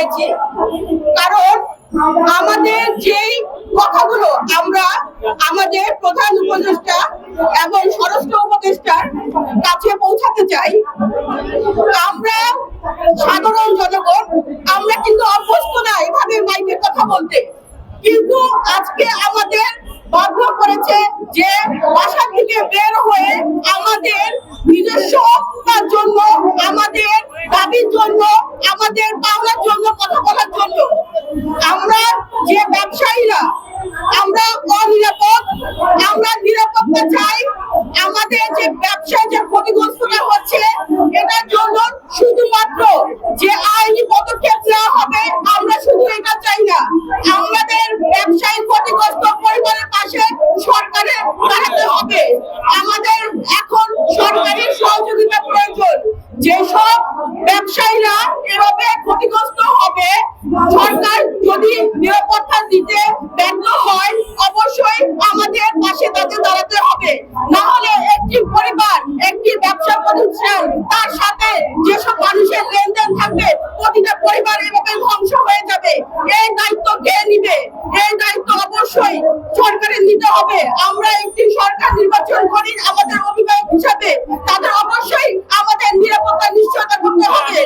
হয়েছি, কারণ আমাদের যেই কথাগুলো আমরা আমাদের প্রধান উপদেষ্টা এবং স্বরাষ্ট্র উপদেষ্টার কাছে পৌঁছাতে চাই, আমরা সাধারণ জনগণ আমরা কিন্তু অভ্যস্ত না এভাবে মাইকে কথা বলতে, কিন্তু আজকে আমাদের বাধ্য করেছে যে বাসা থেকে বের হয়ে আমাদের নিজস্বতার জন্য, আমাদের দাবির জন্য, আমাদের পাওনার জন্য কথা বলার জন্য। আমরা যে ব্যবসায়ীরা আমরা অনিরাপদ, আমরা নিরাপত্তা চাই। আমাদের যে ব্যবসায় যে ক্ষতিগ্রস্ততা হচ্ছে এটার জন্য শুধুমাত্র যে আইনি পদক্ষেপ নেওয়া হবে আমরা শুধু এটা চাই না, আমাদের ব্যবসায়ী ক্ষতিগ্রস্ত পরিবারের পাশে সরকারের দাঁড়াতে হবে। আমাদের এখন সরকারের সহযোগিতা প্রয়োজন। যেসব ব্যবসায়ীরা এভাবে ক্ষতিগ্রস্ত হবে, সরকার যদি নিরাপত্তা দিতে ব্যর্থ হয় অবশ্যই আমাদের পাশে তাদের দাঁড়াতে হবে। না হলে একটি পরিবার, একটি ব্যবসা প্রতিষ্ঠান, তার সাথে যেসব মানুষের লেনদেন থাকবে প্রতিটা পরিবার এভাবে ধ্বংস হয়ে যাবে। এই দায়িত্ব কে নিবে? এই দায়িত্ব অবশ্যই সরকারের নিতে হবে। আমরা একটি সরকার নির্বাচন করি আমাদের অভিভাবক হিসাবে, তাদের অবশ্যই আমাদের নিরাপত্তা নিশ্চয়তা করতে হবে।